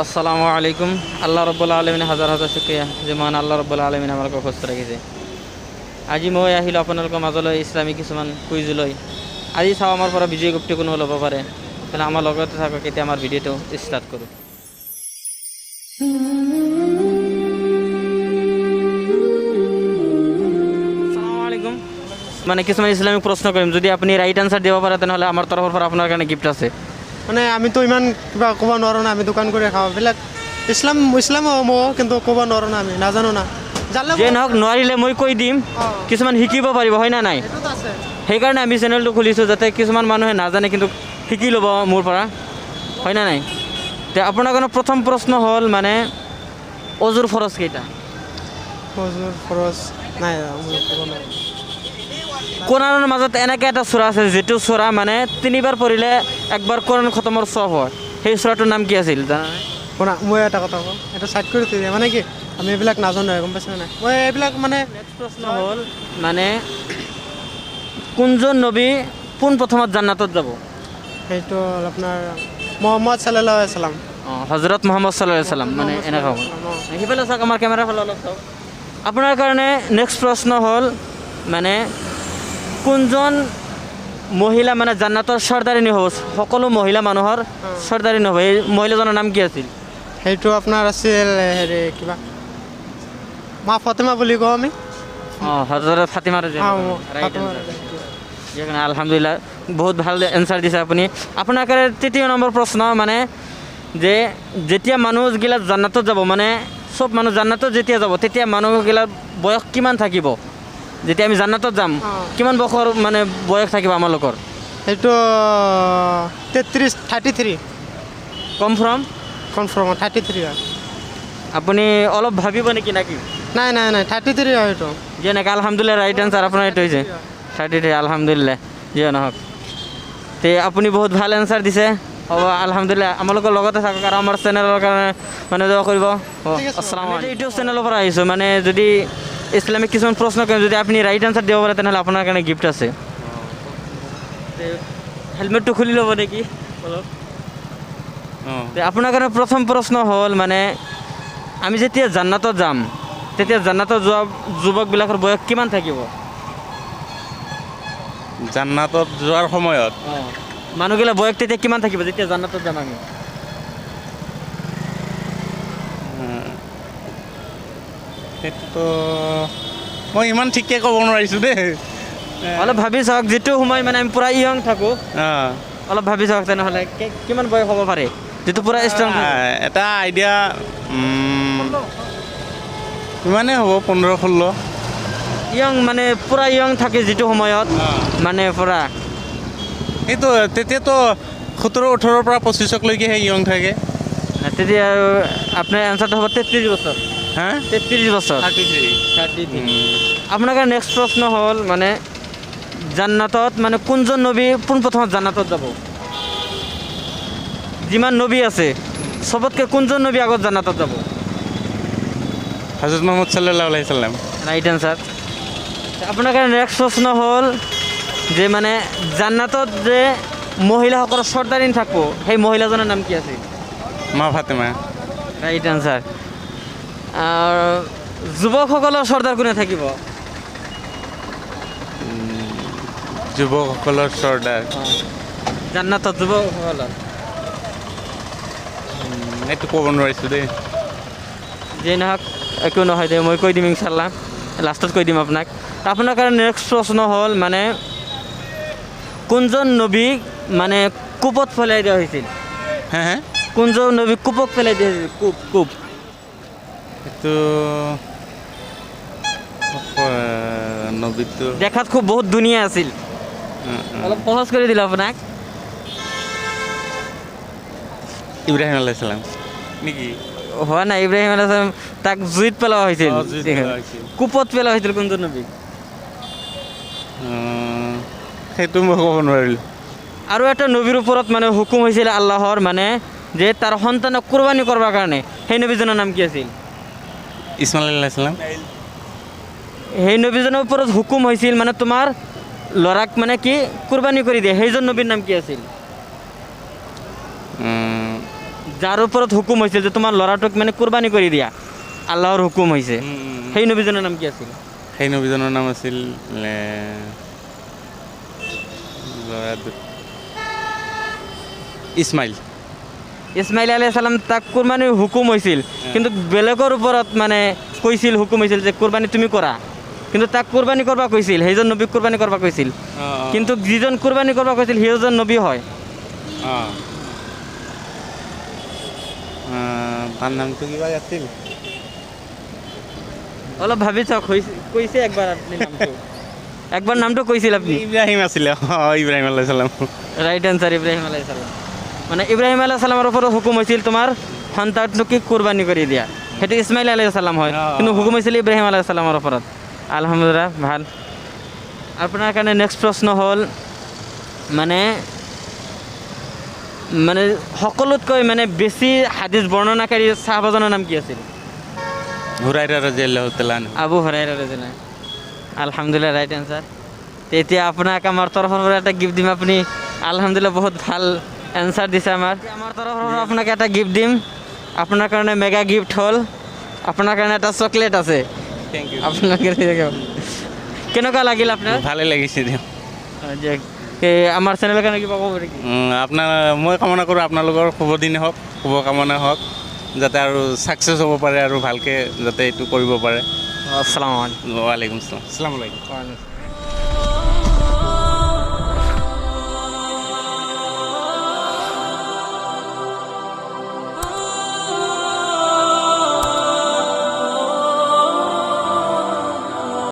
আসসালামু আলাইকুম। আল্লাহ ৰব্বুল আলমিন হাজাৰ হাজাৰ শুক্ৰিয়া যে মহান আল্লাহ ৰব্বুল আলমিন আমালোকক সুস্থ ৰাখিছে। আজি মই আহিলোঁ আপোনালোকৰ মাজলৈ ইছলামী কিছুমান কুইজ লৈ। আজি চাওঁ আমাৰ পৰা বিজয় গুপ্তি কোনো ল'ব পাৰে। তেনে আমাৰ লগতে থাকক, এতিয়া আমাৰ ভিডিঅ'টো ষ্টাৰ্ট কৰোঁ। আসসালামু আলাইকুম। মানে কিছুমান ইছলামিক প্ৰশ্ন কৰিম, যদি আপুনি ৰাইট আনচাৰ দিব পাৰে তেনেহ'লে আমাৰ তৰফৰ পৰা আপোনাৰ কাৰণে গিফ্ট আছে। মানে আমিতো ইমান কিবা ক'ব নোৱাৰোঁ না, আমি দোকান কৰি খাওঁ এইবিলাক ইছলাম হ'ব, কিন্তু ক'ব নোৱাৰোঁ না, আমি নাজানো না। যে নহওক, নোৱাৰিলে মই কৈ দিম, কিছুমান শিকিব পাৰিব, হয় না নাই? সেইকাৰণে আমি চেনেলটো খুলিছোঁ, যাতে কিছুমান মানুহে নাজানে কিন্তু শিকি ল'ব মোৰ পৰা, হয় না নাই? এতিয়া আপোনাৰ কাৰণে প্ৰথম প্ৰশ্ন হ'ল মানে অজুৰ ফৰজ কেইটা? খৰচ নাই, ক'ব নোৱাৰোঁ। কোৰাণৰ মাজত এনেকৈ এটা চূড়া আছে, যিটো চূড়া মানে তিনিবাৰ পঢ়িলে একবাৰ কোৰাণ খতমৰ চব হয়। সেই চূড়াটোৰ নাম কি আছিল জানানে? শুনা, মই এটা কথা কওঁ, এটা চাইড কৰি থৈ দিয়া। মানে কি আমি এইবিলাক নাজানো, গম পাইছে নাই? মই এইবিলাক মানে নেক্সট প্ৰশ্ন হ'ল মানে কোনজন নবী পোনপ্ৰথমত জান্নাতত যাব? সেইটো হ'ল আপোনাৰ মহম্মদ ছাল্লাল্লাহু আলাইহি ছাল্লাম। হজৰত মহম্মদ ছাল্লাল্লাহু আলাইহি সাল্লাম, মানে এনেকুৱা হ'ব। সিফালে চাওক, আমাৰ কেমেৰাৰ ফালে অলপ চাওক। আপোনাৰ কাৰণে নেক্সট প্ৰশ্ন হ'ল মানে কোনজন মহিলা মানে জান্নাতৰ চৰ্দাৰিনী হ'ব, সকলো মহিলা মানুহৰ চৰ্দাৰিনী হ'ব, এই মহিলাজনৰ নাম কি আছিল? সেইটো আপোনাৰ আছিল হেৰি কিবা মা ফাতেমা বুলি কওঁ আমি। হজৰত ফাতিমা আলহামদুলিল্লাহ, বহুত ভাল এনচাৰ দিছে আপুনি। আপোনাৰ কাৰণে তৃতীয় নম্বৰ প্ৰশ্ন মানে যে যেতিয়া মানুহগিলা জান্নাতত যাব, মানে চব মানুহ জান্নাতত যেতিয়া যাব, তেতিয়া মানুহগিলাৰ বয়স কিমান থাকিব? যেতিয়া আমি জান্নাতত যাম, কিমান বছৰ মানে বয়স থাকিব আমালোকৰ? সেইটো 33 কনফাৰ্ম 33 হয়। আপুনি অলপ ভাবিব নেকি নাকি? নাই 33 হয় সেইটো। যেনেকৈ আলহামদুলিল্লাহ, ৰাইট আনচাৰ আপোনাৰ এইটো হৈছে 33, আলহামদুলিল্লাহ। যিয়ে নহওক, তে আপুনি বহুত ভাল এনচাৰ দিছে। হ'ব, আলহামদুলিল্লাহ, আমালোকৰ লগতে থাকক আৰু আমাৰ চেনেলৰ কাৰণে মানে দোৱা কৰিব। আসসালামু আলাইকুম। ইউটিউব চেনেলৰ পৰা আহিছোঁ, মানে যদি ইছলামিক কিছুমান প্ৰশ্ন কৰিম, যদি আপুনি ৰাইট আনচাৰ দিব পাৰে তেনেহ'লে আপোনাৰ কাৰণে গিফ্ট আছে। হেলমেটটো খুলি ল'ব নেকি অলপ? আপোনাৰ কাৰণে প্ৰথম প্ৰশ্ন হ'ল মানে আমি যেতিয়া জান্নাতত যাম, তেতিয়া জান্নাতত যোৱা যুৱকবিলাকৰ বয়স কিমান থাকিব? জান্নাতত যোৱাৰ সময়ত মানুহগিলা বয়স তেতিয়া কিমান থাকিব যেতিয়া জান্নাতত যাম আমি? সেইটোতো মই ইমান ঠিককৈ ক'ব নোৱাৰিছোঁ দেই। অলপ ভাবি চাওক, যিটো সময় মানে আমি পূৰা য়ং থাকোঁ, অলপ ভাবি চাওক তেনেহ'লে কিমান বয়স হ'ব পাৰে যিটো পূৰা ষ্ট্ৰং। এটা আইডিয়া ইমানেই হ'ব, 15-16। য়ং মানে পূৰা য়ং থাকে যিটো সময়ত, মানে পূৰা এইটো তেতিয়াতো 17-18 পৰা 25লৈকেহে য়ং থাকে। তেতিয়া আপোনাৰ এনচাৰটো হ'ব 33 বছৰ। হা, 33 বছৰ। 33। আপোনাৰ কাৰণে নেক্সট প্ৰশ্ন হ'ল মানে জান্নাতত মানে কোনজন নবী পোনপ্ৰথমত জান্নাতত যাব? যিমান নবী আছে চবতকৈ কোনজন নবী আগত জান্নাতত যাব? হজৰত মহম্মদ ছাল্লাল্লাহু আলাইহি সাল্লাম। Right answer. আপোনাৰ কাৰণে নেক্সট প্ৰশ্ন হ'ল যে মানে জান্নাতত যে মহিলাসকলৰ চৰ্দাৰিনী থাকিব, সেই মহিলাজনৰ নাম কি আছিল? মা ফাতেমা। Right answer. আৰু যুৱকসকলৰ চৰ্দাৰ কোনে থাকিব? যুৱকসকলৰ চৰ্দাৰ জান্নাতত যুৱকসকলৰ এইটো ক'ব নোৱাৰিছোঁ দেই। যিয়ে নহওক, একো নহয় দে, মই কৈ দিম ইনশাল্লাহ, লাষ্টত কৈ দিম আপোনাক। আপোনাৰ কাৰণে নেক্সট প্ৰশ্ন হ'ল মানে কোনজন নবীক মানে কূপত পেলাই দিয়া হৈছিল? হে কোনজন নবীক কূপত পেলাই দিয়া হৈছিল? কূপ এইটো নবীটো দেখাত খুব বহুত ধুনীয়া আছিল, অলপ সহজ কৰি দিলোঁ আপোনাক। ইব্ৰাহিম আলাইহিছ সালাম নেকি? হোৱা নাই, ইব্ৰাহিম আলাইহিছ সালাম তাক জুইত পেলোৱা হৈছিল। কূপত পেলোৱা হৈছিল কোনজন নবীক? সেইটো মই ক'ব নোৱাৰিলোঁ। আৰু এটা নবীৰ ওপৰত মানে হুকুম হৈছিল আল্লাহৰ, মানে যে তাৰ সন্তানক কোৰবানী কৰিবৰ কাৰণে, সেই নবীজনৰ নাম কি আছিল? ইছমাইল আলাইহিছ সালাম। সেই নবীজনৰ ওপৰত হুকুম হৈছিল মানে তোমাৰ ল'ৰাক মানে কি কোৰবানী কৰি দিয়ে, সেইজন নবীৰ নাম কি আছিল? যাৰ ওপৰত হুকুম হৈছিল যে তোমাৰ ল'ৰাটোক মানে কুৰবানী কৰি দিয়া, আল্লাহৰ হুকুম হৈছে, সেই নবীজনৰ নাম কি আছিল? সেই নবীজনৰ নাম আছিল ইছমাইল। ইছমাইল আলাইহিছ সালাম তাক কুৰবানীৰ হুকুম হৈছিল, কিন্তু বেলেগৰ ওপৰত মানে কৈছিল, হুকুম হৈছিল যে কুৰবানী তুমি কৰা, কিন্তু তাক কুৰবানী কৰিব কৈছিল, সেইজন নবীক কুৰবানী কৰিব কৈছিল, কিন্তু যিজন কুৰবানী কৰিব কৈছিল সেইজন নবী হয়। তাৰ নামটো কিবা আছিল, অলপ ভাবি চাওক, কৈছে একবাৰ আপুনি নামটো, একবাৰ নামটো কৈছিল আপুনি। ইব্ৰাহিম আছিলে। ইব্ৰাহিম আলাইহিছ সালাম। ৰাইট এনচাৰ ইব্ৰাহিম আলাইহিছ সালাম। মানে ইব্ৰাহিম আলাইহিছ সালামৰ ওপৰত হুকুম হৈছিল তোমাৰ সন্তানটোকে কুৰবানী কৰি দিয়া, সেইটো ইছমাইল আলাইহিছ সালাম হয়, কিন্তু হুকুম হৈছিল ইব্ৰাহিম আলাইহিছ সালামৰ ওপৰত। আলহামদুলিল্লাহ, ভাল। আপোনাৰ কাৰণে নেক্সট প্ৰশ্ন হ'ল মানে মানে সকলোতকৈ মানে বেছি হাদিছ বৰ্ণনাকাৰী চাহাবাজনৰ নাম কি আছিল? হুৰাইৰা ৰাদিয়াল্লাহু তাআলা আনহু। আবু হুৰাইৰা ৰাদিয়াল্লাহু। আলহামদুলিল্লাহ, ৰাইট এনচাৰ। এতিয়া আপোনাক আমাৰ তৰফৰ পৰা এটা গিফ্ট দিম, আপুনি আলহামদুলিল্লাহ বহুত ভাল এনচাৰ দিছে। আমাৰ তৰফৰ পৰা আপোনাক এটা গিফ্ট দিম, আপোনাৰ কাৰণে মেগা গিফ্ট হ'ল আপোনাৰ কাৰণে এটা চকলেট আছে। Thank you. আপোনালোকে কেনেকুৱা লাগিল আপোনাৰ? ভালে লাগিছে দিয়ক। আমাৰ চেনেলৰ কাৰণে কিবা ক'ব নেকি? মই কামনা কৰোঁ আপোনালোকৰ শুভ দিন হওক, শুভকামনা হওক, যাতে আৰু ছাকচেছ হ'ব পাৰে আৰু ভালকৈ যাতে এইটো কৰিব পাৰে। আসসালামু আলাইকুম। ৱালাইকুম আসসালাম। আসসালামু আলাইকুম।